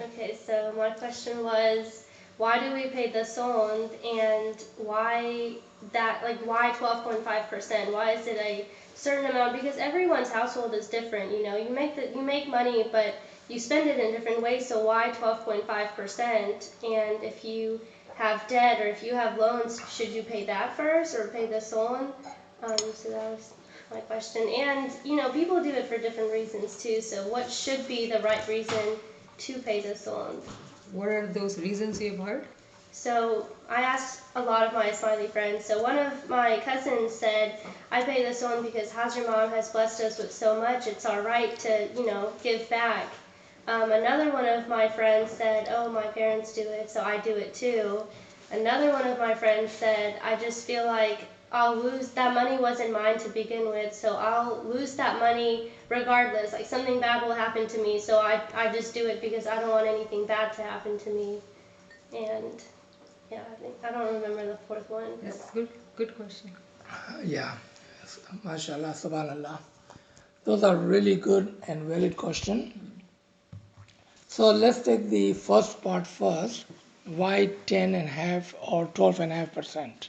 Okay, so my question was, why do we pay Daswond, and why 12.5%? Why is it a certain amount? Because everyone's household is different. You make money, but you spend it in different ways. So why 12.5%? And if you have debt or if you have loans, should you pay that first or pay Daswond? So that was my question. And people do it for different reasons too. So what should be the right reason to pay Daswond? What are those reasons you've heard? So I asked a lot of my Smiley friends. So one of my cousins said, I pay Daswond because Hazra Mom has blessed us with so much. It's our right to, give back. Another one of my friends said, oh, my parents do it, so I do it too. Another one of my friends said, I just feel like I'll lose, that money wasn't mine to begin with, so I'll lose that money regardless. Like something bad will happen to me, so I just do it because I don't want anything bad to happen to me. And yeah, I don't remember the fourth one. That's good question. Yeah, mashallah, subhanallah. Those are really good and valid questions. So let's take the first part first. Why 10.5 or 12.5%?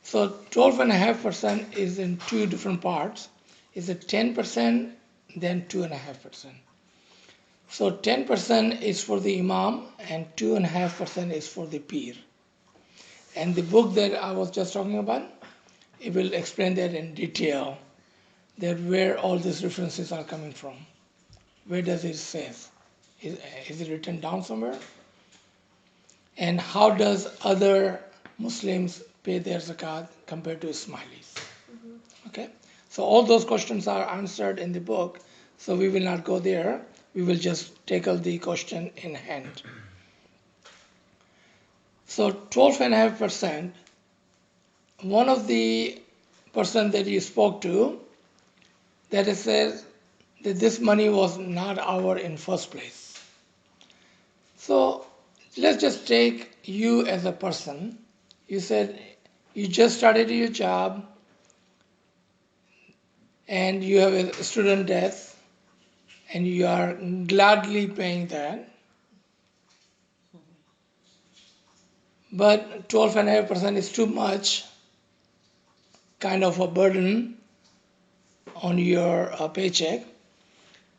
So 12.5% is in two different parts. It's a 10%, then 2.5%. So 10% is for the Imam and 2.5% is for the Peer. And the book that I was just talking about, it will explain that in detail, that where all these references are coming from. Where does it say? Is it written down somewhere? And how does other Muslims pay their zakat compared to Ismailis? Okay, so all those questions are answered in the book, so we will not go there. We will just tackle the question in hand. So 12.5%, one of the person that you spoke to, that it says that this money was not our in first place. So let's just take you as a person. You said you just started your job and you have a student debt and you are gladly paying that. But 12.5% is too much, kind of a burden on your paycheck.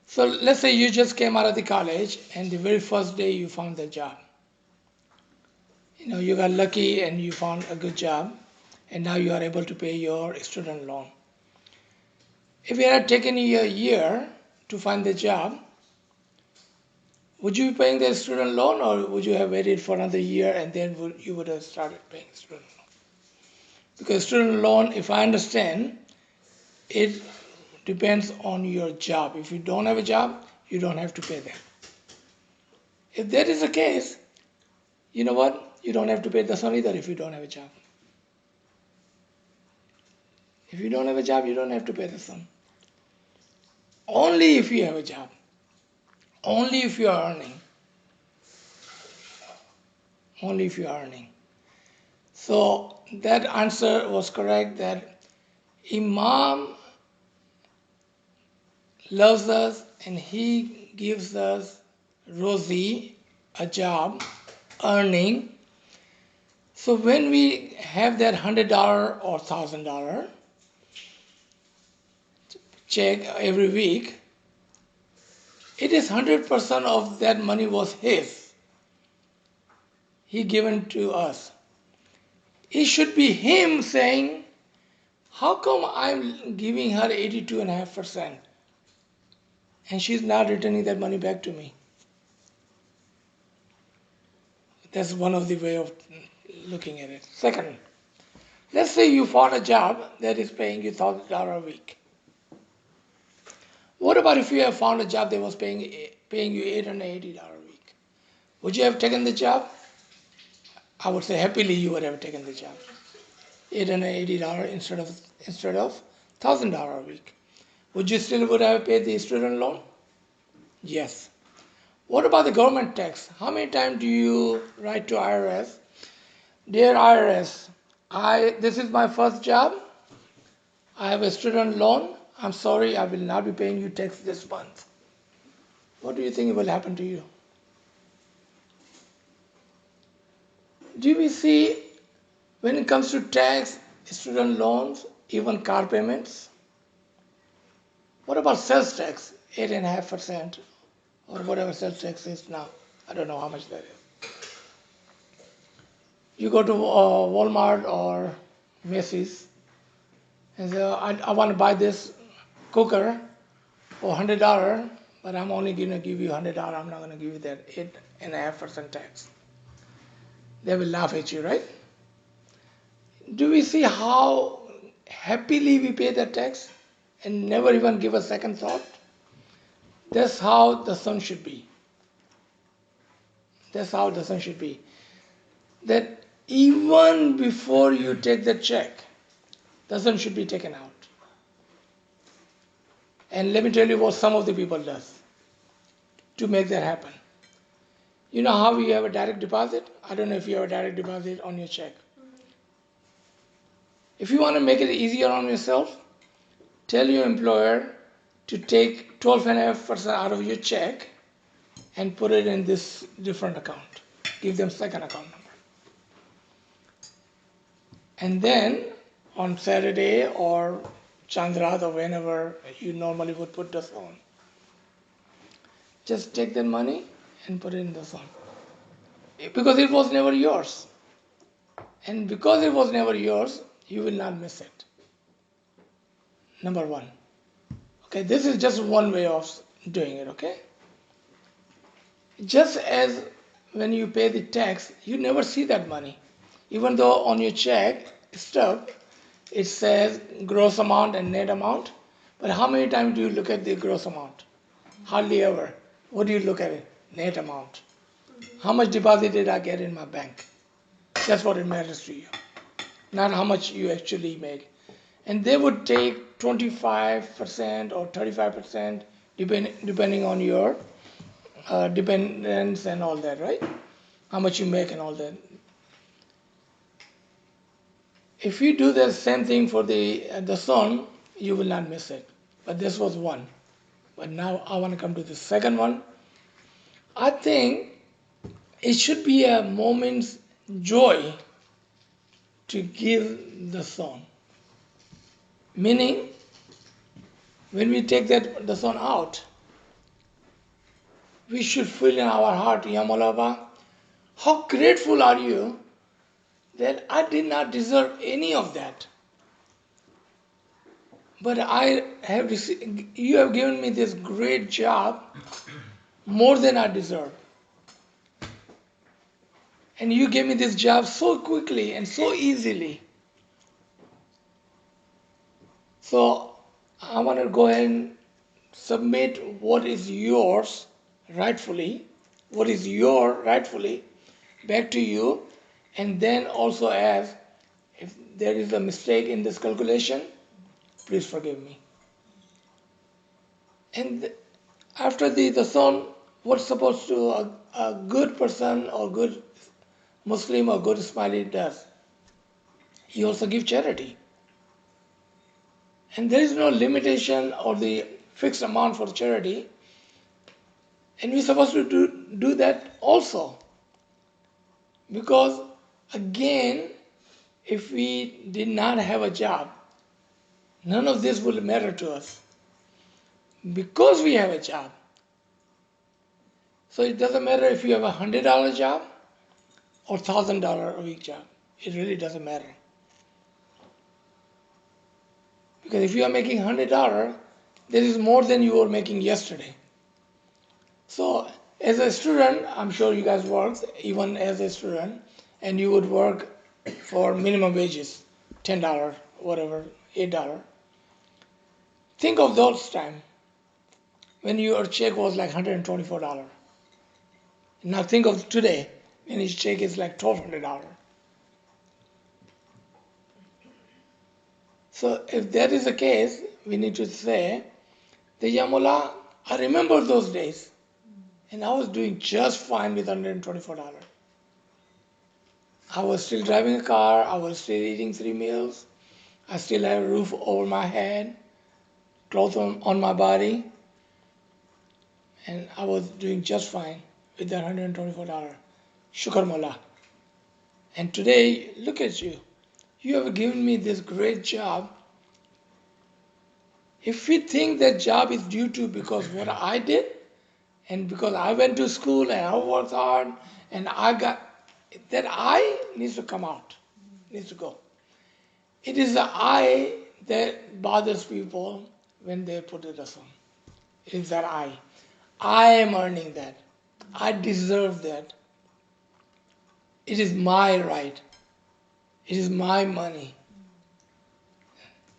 So let's say you just came out of the college and the very first day you found the job. You got lucky and you found a good job and now you are able to pay your student loan. If it had taken you a year to find the job, would you be paying the student loan or would you have waited for another year and then you would have started paying student loan? Because student loan, if I understand, it depends on your job. If you don't have a job, you don't have to pay that. If that is the case, you know what? You don't have to pay the son either if you don't have a job. If you don't have a job, you don't have to pay the son. Only if you have a job. Only if you are earning. Only if you are earning. So that answer was correct, that Imam loves us and he gives us Rosie, a job, earning. So when we have that $100 or $1,000 check every week, it is 100% of that money was his. He given to us. It should be him saying, how come I'm giving her 82.5% and she's not returning that money back to me? That's one of the way of looking at it. Second, let's say you found a job that is paying you $1,000 a week. What about if you have found a job that was paying you $880 a week? Would you have taken the job? I would say happily you would have taken the job. $880 instead of $1,000 a week. Would you still would have paid the student loan? Yes. What about the government tax? How many times do you write to IRS? Dear IRS, this is my first job. I have a student loan. I'm sorry, I will not be paying you tax this month. What do you think will happen to you? Do we see when it comes to tax, student loans, even car payments? What about sales tax? 8.5% or whatever sales tax is now. I don't know how much that is. You go to Walmart or Macy's and say, I want to buy this cooker for $100, but I'm only going to give you $100. I'm not going to give you that 8.5% tax. They will laugh at you, right? Do we see how happily we pay that tax and never even give a second thought? That's how the son should be. That's how the son should be. That even before you take the check, the son should be taken out. And let me tell you what some of the people does to make that happen. You know how you have a direct deposit? I don't know if you have a direct deposit on your check. If you want to make it easier on yourself, tell your employer to take 12.5% out of your check and put it in this different account. Give them second account number. And then on Saturday or Chandrat or whenever you normally would put this on, just take that money and put it in the sun. Because it was never yours. And because it was never yours, you will not miss it. Number one. Okay, this is just one way of doing it, okay? Just as when you pay the tax, you never see that money. Even though on your check stub, it says gross amount and net amount. But how many times do you look at the gross amount? Hardly ever. What do you look at it? Net amount. How much deposit did I get in my bank? That's what it matters to you. Not how much you actually make. And they would take 25% or 35% depending on your dependence and all that, right? How much you make and all that. If you do the same thing for the son, you will not miss it. But this was one. But now I want to come to the second one. I think it should be a moment's joy to give the son. Meaning, when we take the son out, we should feel in our heart, Ya Maulaba, how grateful are you that I did not deserve any of that. But you have given me this great job more than I deserve. And you gave me this job so quickly and so easily. So I want to go ahead and submit what is yours rightfully, back to you, and then also ask if there is a mistake in this calculation, please forgive me. And after the son, what's supposed to a good person or good Muslim or good Ismaili does? He also gives charity. And there is no limitation or the fixed amount for charity. And we're supposed to do that also. Because again, if we did not have a job, none of this will matter to us. Because we have a job. So it doesn't matter if you have a $100 job or $1,000 a week job. It really doesn't matter. Because if you are making $100, that is more than you were making yesterday. So as a student, I'm sure you guys worked even as a student, and you would work for minimum wages, $10, whatever, $8. Think of those times when your check was like $124. Now think of today when his check is like $1,200. So if that is the case, we need to say, Ya Mullah, I remember those days, and I was doing just fine with $124. I was still driving a car, I was still eating 3 meals, I still had a roof over my head, clothes on my body, and I was doing just fine with that $124. Shukar Mullah. And today, look at you. You have given me this great job. If we think that job is due to because what I did, and because I went to school and I worked hard, and I got, that I needs to come out, needs to go. It is the I that bothers people when they put it aside. It is that I. I am earning that. I deserve that. It is my right. It is my money.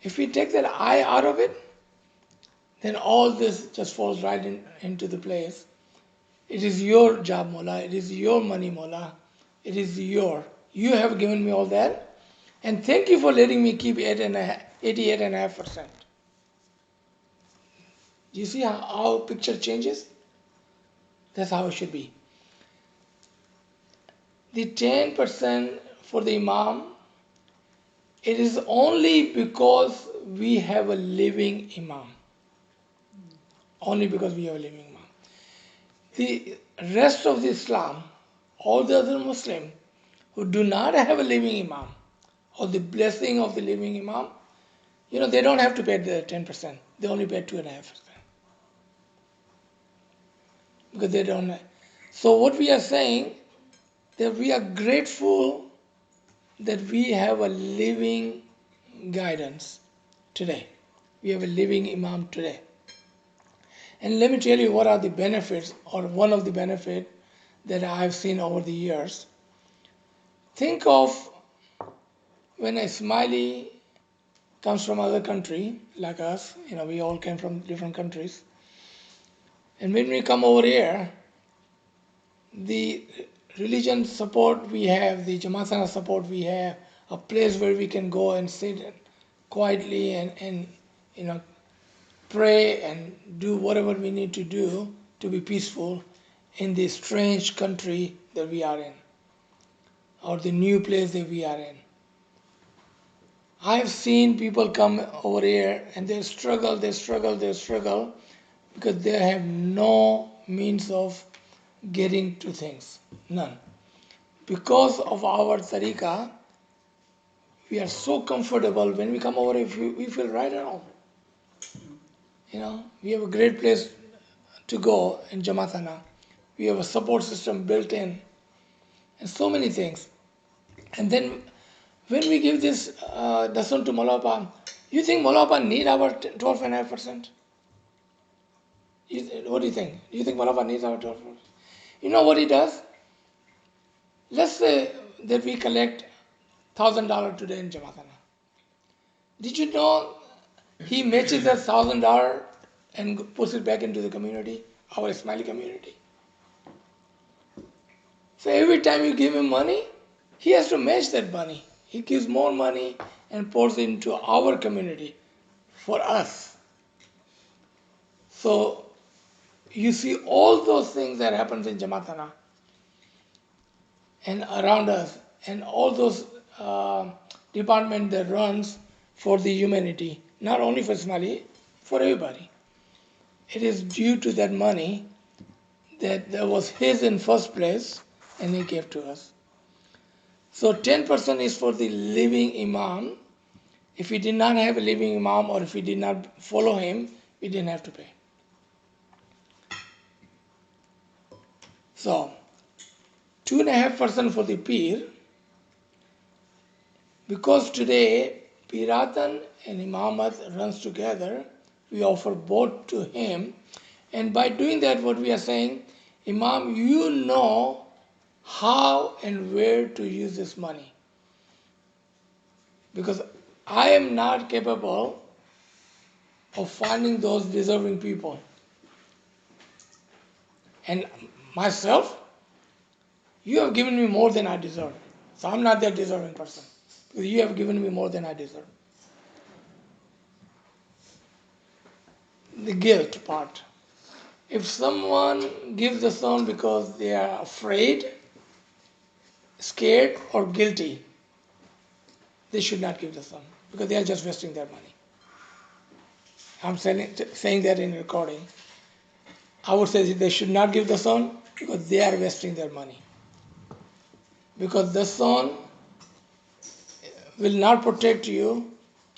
If we take that I out of it, then all this just falls right into the place. It is your job, Mola. It is your money, Mola. It is your. You have given me all that. And thank you for letting me keep 88.5%. You see how picture changes? That's how it should be. The 10% for the Imam, it is only because we have a living Imam. Only because we have a living Imam. The rest of the Islam, all the other Muslims who do not have a living Imam, or the blessing of the living Imam, they don't have to pay the 10%. They only pay 2.5%. Because they don't have. So what we are saying, that we are grateful that we have a living guidance today. We have a living Imam today. And let me tell you what are the benefits, or one of the benefits that I have seen over the years. Think of when a Ismaili comes from other country, like us, we all came from different countries. And when we come over here, the religion support we have, the Jamaatana support we have, a place where we can go and sit quietly and pray and do whatever we need to do to be peaceful in this strange country that we are in, or the new place that we are in. I've seen people come over here and they struggle because they have no means of getting to things. None. Because of our tariqah, we are so comfortable when we come over here, we feel right at home. We have a great place to go in Jamaatana. We have a support system built in, and so many things. And then when we give this Daswond to Malapa, you think Malapa need our 12.5%? What do you think? Do you think Malapa needs our 12%? You know what he does? Let's say that we collect $1,000 today in Jamaatana. Did you know he matches that $1,000 and puts it back into the community, our Ismaili community? So every time you give him money, he has to match that money. He gives more money and pours it into our community for us. So you see all those things that happens in Jamaatana and around us, and all those department that runs for the humanity, not only for Ismaili, for everybody. It is due to that money that was his in first place and he gave to us. So 10% is for the living Imam. If we did not have a living Imam, or if we did not follow him, we didn't have to pay. So 2.5% for the Pir, because today Piratan and Imamat runs together, we offer both to him. And by doing that, what we are saying, Imam, you know how and where to use this money. Because I am not capable of finding those deserving people. And myself, you have given me more than I deserve. So I'm not that deserving person. Because you have given me more than I deserve. The guilt part. If someone gives the son because they are afraid, scared, or guilty, they should not give the son, because they are just wasting their money. I'm saying that in recording. I would say they should not give the son because they are wasting their money. Because the son will not protect you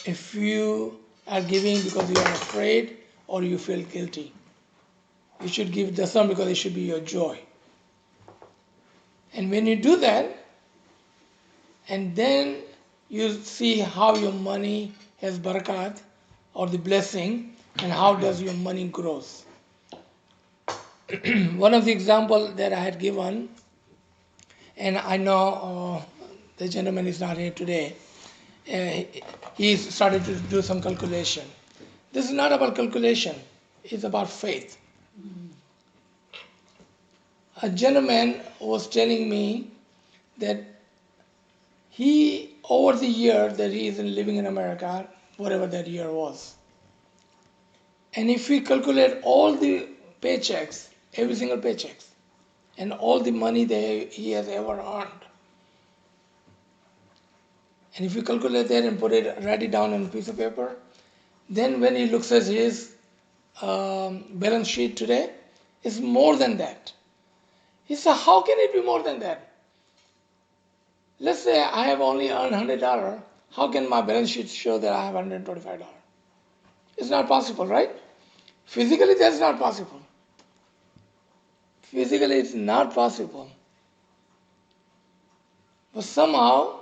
if you are giving because you are afraid or you feel guilty. You should give the son because it should be your joy. And when you do that, and then you see how your money has barakat or the blessing and how does your money grows. One of the examples that I had given, and I know the gentleman is not here today, he started to do some calculation. This is not about calculation, it's about faith. A gentleman was telling me that he, over the year that he is living in America, whatever that year was, and if we calculate all the paychecks, every single paychecks, and all the money that he has ever earned, and if you calculate that and write it down on a piece of paper, then when he looks at his balance sheet today, it's more than that. He said, how can it be more than that? Let's say I have only earned $100. How can my balance sheet show that I have $125? It's not possible, right? Physically, that's not possible. Physically, it's not possible. But somehow,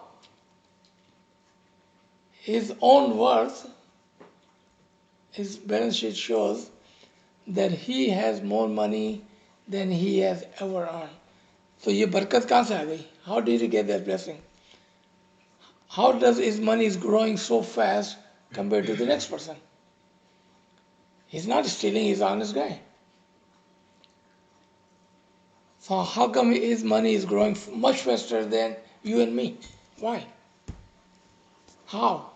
his own words, his balance sheet shows that he has more money than he has ever earned. So ये बरकत कहाँ से आ गई? How did he get that blessing? How does his money is growing so fast compared to the next person? He's not stealing, he's an honest guy. So how come his money is growing much faster than you and me? Why? How?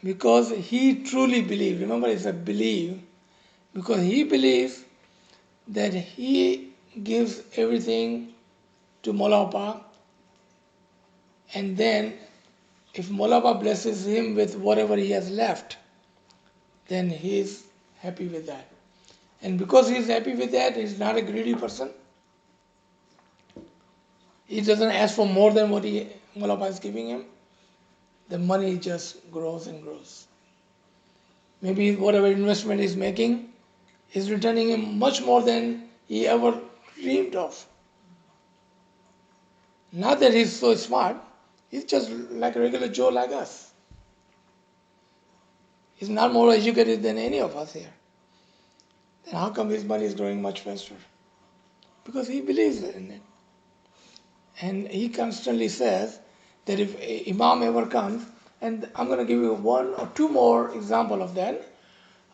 Because he truly believes. Remember, it's a belief. Because he believes that he gives everything to Molapa, and then if Molapa blesses him with whatever he has left, then he is happy with that. And because he is happy with that, he's not a greedy person. He doesn't ask for more than what Molapa is giving him. The money just grows and grows. Maybe whatever investment he's making is returning him much more than he ever dreamed of. Not that he's so smart, he's just like a regular Joe like us. He's not more educated than any of us here. Then how come his money is growing much faster? Because he believes in it. And he constantly says that if Imam ever comes, and I'm going to give you one or two more examples of that.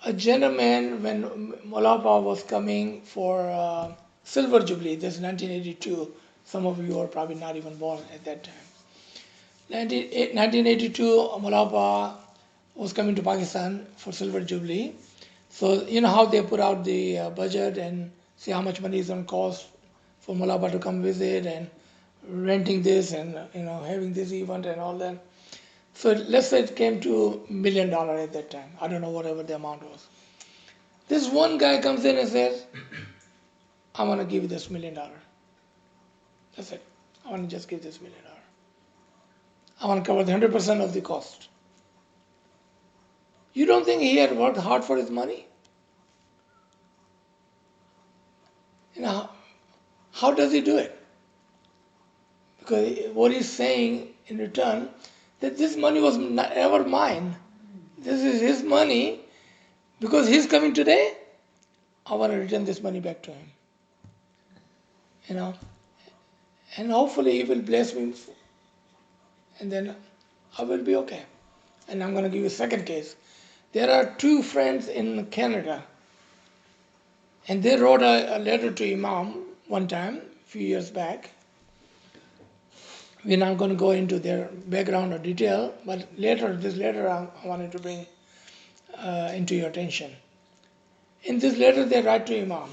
A gentleman, when Molapa was coming for Silver Jubilee, this is 1982, some of you are probably not even born at that time. 1982, Molapa was coming to Pakistan for Silver Jubilee. So you know how they put out the budget and see how much money is going to cost for Molapa to come visit and renting this and having this event and all that. So let's say it came to $1 million at that time. I don't know whatever the amount was. This one guy comes in and says, I want to give you this $1 million. That's it. I want to just give this $1 million. I want to cover the 100% of the cost. You don't think he had worked hard for his money? How does he do it? Because what he's saying in return, that this money was never mine. This is his money. Because he's coming today, I want to return this money back to him. And hopefully he will bless me, and then I will be okay. And I'm going to give you a second case. There are two friends in Canada, and they wrote a letter to Imam one time, a few years back. We're not going to go into their background or detail, but this letter I wanted to bring into your attention. In this letter they write to Imam,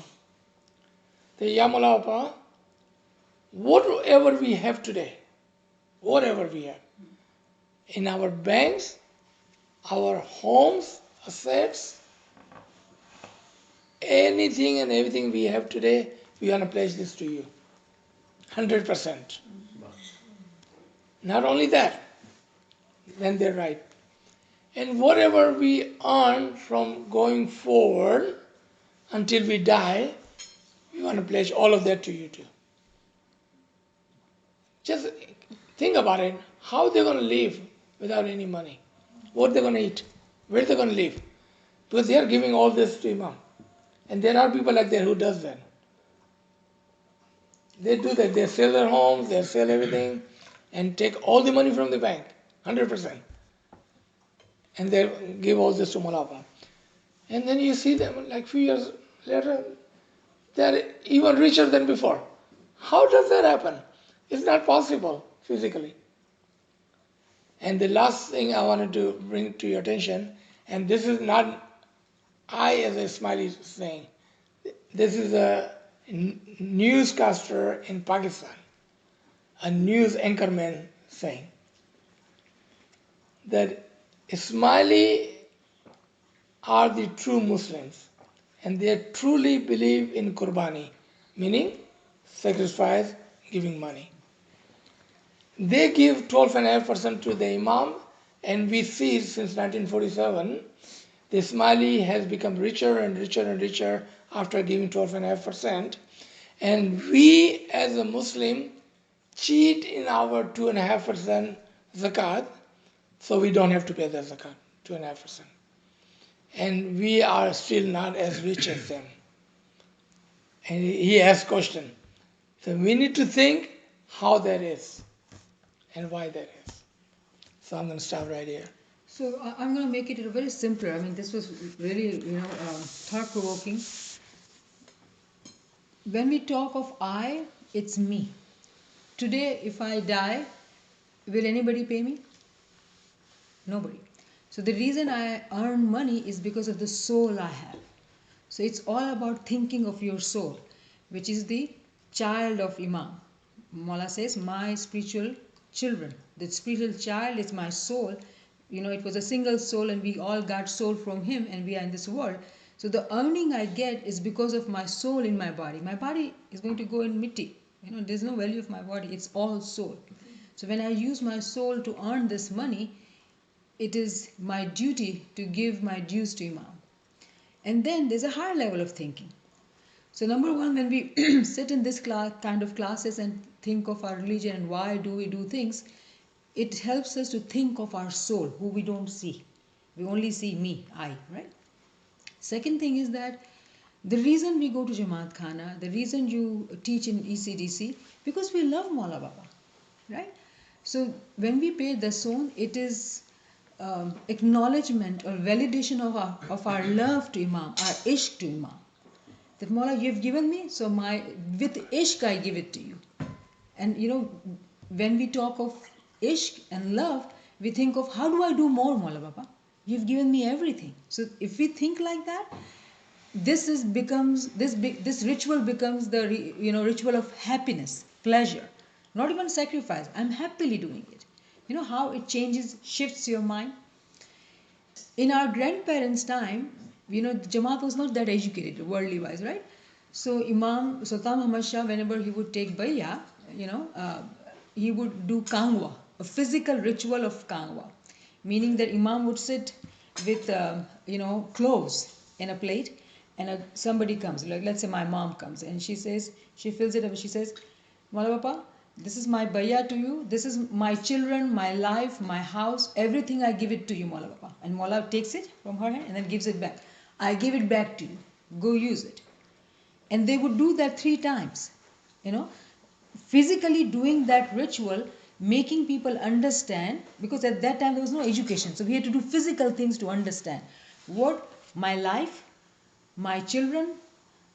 the Ya Mawla Appa, whatever we have today, whatever we have, in our banks, our homes, assets, anything and everything we have today, we want to pledge this to you. 100%. Not only that, then they're right. And whatever we earn from going forward until we die, we want to pledge all of that to you too. Just think about it. How they're going to live without any money? What they're going to eat? Where they're going to live? Because they are giving all this to Imam. And there are people like that who does that. They do that. They sell their homes, they sell everything, and take all the money from the bank, 100%. And they give all this to Malapa. And then you see them like few years later, they're even richer than before. How does that happen? It's not possible physically. And the last thing I wanted to bring to your attention, and this is not I as a Smiley saying, this is a newscaster in Pakistan, a news anchorman saying that Ismaili are the true Muslims and they truly believe in Qurbani, meaning sacrifice, giving money. They give 12.5% to the Imam, and we see since 1947 the Ismaili has become richer and richer and richer after giving 12.5%. And we as a Muslim cheat in our 2.5% zakat, so we don't have to pay the zakat, 2.5%. And we are still not as rich as them. And he asked question. So we need to think how that is and why that is. So I'm going to stop right here. So I'm going to make it very simpler. I mean, this was really, thought-provoking. When we talk of I, it's me. Today, if I die, will anybody pay me? Nobody. So the reason I earn money is because of the soul I have. So it's all about thinking of your soul, which is the child of Imam. Mullah says, my spiritual children. The spiritual child is my soul. It was a single soul and we all got soul from him and we are in this world. So the earning I get is because of my soul in my body. My body is going to go in mitti. There's no value of my body. It's all soul. So when I use my soul to earn this money, it is my duty to give my dues to Imam. And then there's a higher level of thinking. So number one, when we sit in this kind of classes and think of our religion and why do we do things, it helps us to think of our soul, who we don't see. We only see me, I, right? Second thing is that the reason we go to Jamaat Khana, the reason you teach in ECDC, because we love Maula Baba, right? So when we pay Daswond, it is acknowledgement or validation of our love to Imam, our ishq to Imam. That Maula, you have given me, so with ishq I give it to you. And when we talk of ishq and love, we think of how do I do more, Maula Baba? You've given me everything. So if we think like that, this ritual becomes the ritual of happiness, pleasure, not even sacrifice. I'm happily doing it. You know how it shifts your mind. In our grandparents' time, Jamaat was not that educated, worldly wise, right? So Imam Sultan Muhammad Shah, whenever he would take bayah, he would do kangwa, a physical ritual of kangwa, meaning that Imam would sit with cloves in a plate, and somebody comes, like let's say my mom comes, and she fills it up, and she says, Maula Baba, this is my bayah to you, this is my children, my life, my house, everything I give it to you, Maula Baba. And Maula takes it from her hand and then gives it back. I give it back to you, go use it. And they would do that 3 times, physically doing that ritual, making people understand, because at that time there was no education, so we had to do physical things to understand what my life, my children,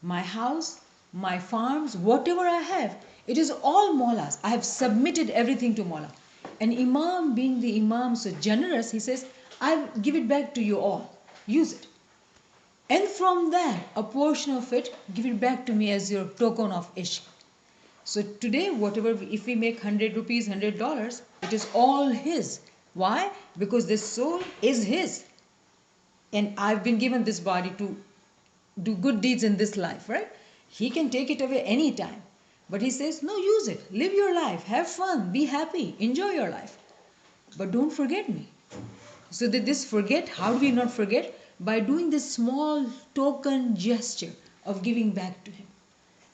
my house, my farms, whatever I have, it is all Maula's. I have submitted everything to Maula. And Imam, being the Imam so generous, he says, I give it back to you all. Use it. And from that, a portion of it, give it back to me as your token of ishq. So today, if we make 100 rupees, $100, it is all his. Why? Because this soul is his. And I've been given this body to do good deeds in this life, right? He can take it away anytime. But he says, no, use it. Live your life. Have fun. Be happy. Enjoy your life. But don't forget me. So that this forget, how do we not forget? By doing this small token gesture of giving back to him.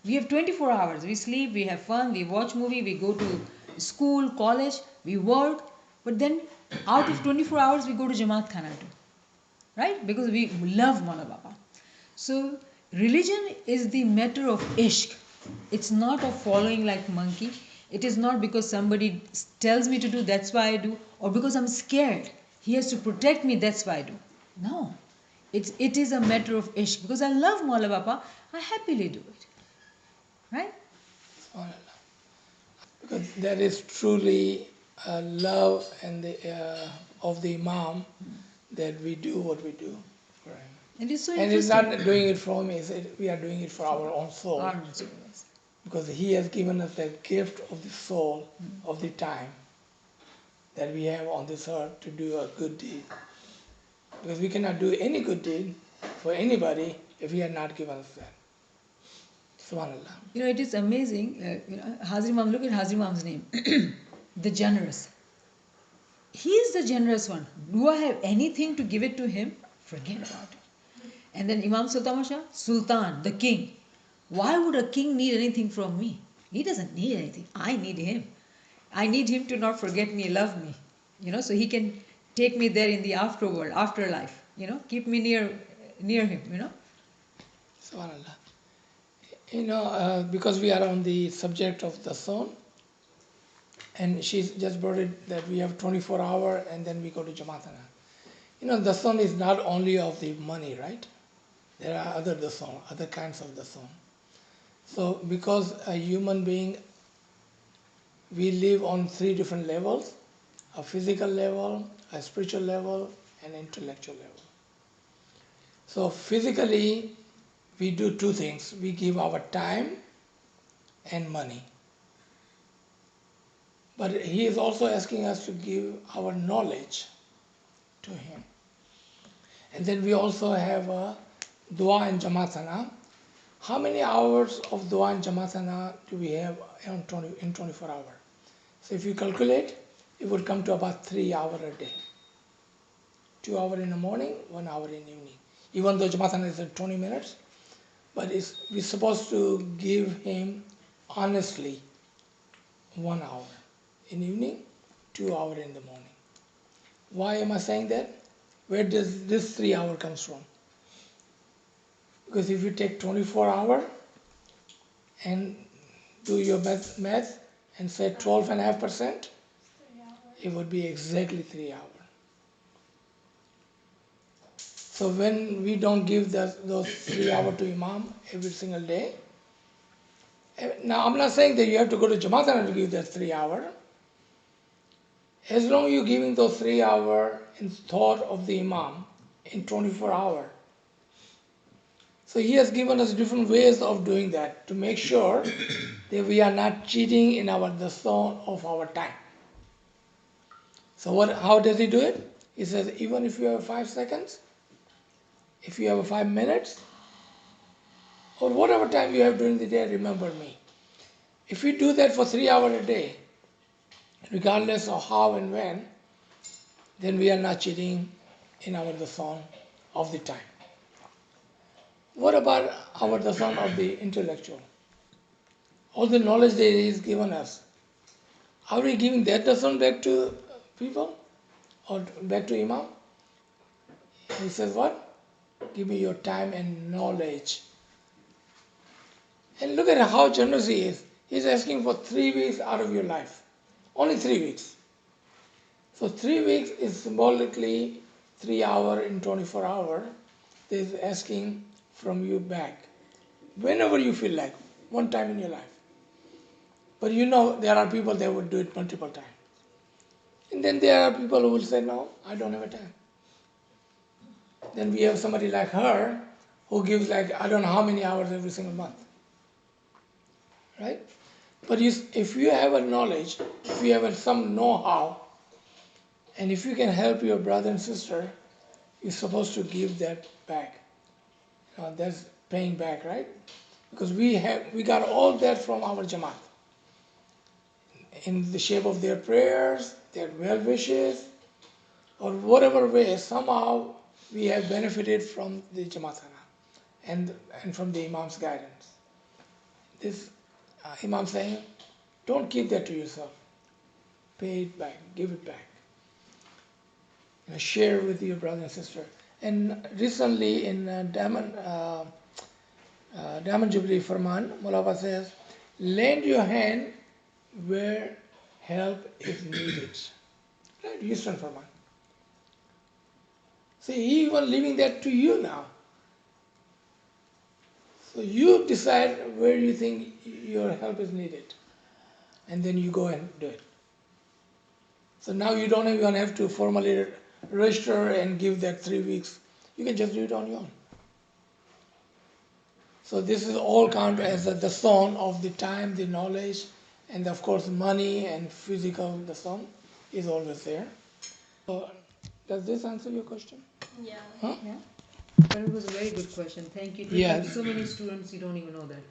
We have 24 hours. We sleep, we have fun, we watch movie, we go to school, college, we work. But then out of 24 hours, we go to Jamaat Khana too. Right? Because we love Maula Baba. So religion is the matter of ishq. It's not of following like monkey. It is not because somebody tells me to do, that's why I do. Or because I'm scared. He has to protect me, that's why I do. No. It is a matter of ishq. Because I love Maula Baba, I happily do it. Right? Because that is truly love and of the Imam that we do what we do for him. It is so And it's interesting. not doing it for me, we are doing it for our own soul. Our own soul, yes. Because he has given us that gift of the soul, of the time that we have on this earth to do a good deed. Because we cannot do any good deed for anybody if he had not given us that. Subhanallah. You know, it is amazing. Hazri Imam, look at Hazri Imam's name. The generous. He is the generous one. Do I have anything to give it to him? Forget about it. And then Imam Sultan Shah, Sultan, the king. Why would a king need anything from me? He doesn't need anything. I need him. I need him to not forget me, love me. You know, so he can take me there in the afterworld, afterlife. You know, keep me near him, you know. Subhanallah. You know, because we are on the subject of the son, and she's just brought it that we have 24 hours and then we go to Jamaatana. You know, the son is not only of the money, right? There are other dasan, other kinds of dasan. So because a human being, we live on 3 different levels: a physical level, a spiritual level, and intellectual level. So physically, we do 2 things. We give our time and money. But he is also asking us to give our knowledge to him. And then we also have a dua and Jamaatana. How many hours of dua and Jamaatana do we have in 24 hours? So if you calculate, it would come to about 3 hours a day. 2 hours in the morning, 1 hour in the evening. Even though Jamaatana is at 20 minutes, but we're supposed to give him honestly 1 hour in the evening, 2 hours in the morning. Why am I saying that? Where does this 3 hours comes from? Because if you take 24 hours and do your math and say 12.5%, it would be exactly 3 hours. So when we don't give those 3 hours to Imam every single day, now I'm not saying that you have to go to Jamaat to give that 3 hours. As long as you're giving those 3 hours in thought of the Imam in 24 hours. So he has given us different ways of doing that to make sure that we are not cheating in the zone of our time. So how does he do it? He says, even if you have 5 seconds, if you have 5 minutes, or whatever time you have during the day, remember me. If you do that for 3 hours a day, regardless of how and when, then we are not cheating in the zone of the time. What about the zone of the intellectual? All the knowledge that he has given us, are we giving that lesson back to people or back to Imam? He says what? Give me your time and knowledge. And look at how generous he is. He's asking for 3 weeks out of your life. Only 3 weeks. So 3 weeks is symbolically 3 hours in 24 hours. He's asking from you back. Whenever you feel like, one time in your life. But you know there are people that would do it multiple times. And then there are people who will say, no, I don't have a time. Then we have somebody like her who gives like, I don't know how many hours every single month. Right? But if you have a knowledge, if you have some know-how, and if you can help your brother and sister, you're supposed to give that back. That's paying back, right? because we got all that from our Jamaat in the shape of their prayers, their well wishes, or whatever way. Somehow we have benefited from the Jamaat and from the Imam's guidance. This Imam saying, don't keep that to yourself. Pay it back, give it back. Share with your brother and sister. And recently in Diamond Jubilee Farman, Mulaba says, lend your hand where help is needed. Right, Houston Farman. See, he even leaving that to you now. So you decide where you think your help is needed. And then you go and do it. So now you don't even have to formally register and give that 3 weeks. You can just do it on your own. So this is all counted as the sum of the time, the knowledge, and of course money and physical, the sum is always there. So does this answer your question? Yeah. Huh? Yeah. But it was a very good question. Thank you. Yeah. So many students, you don't even know that.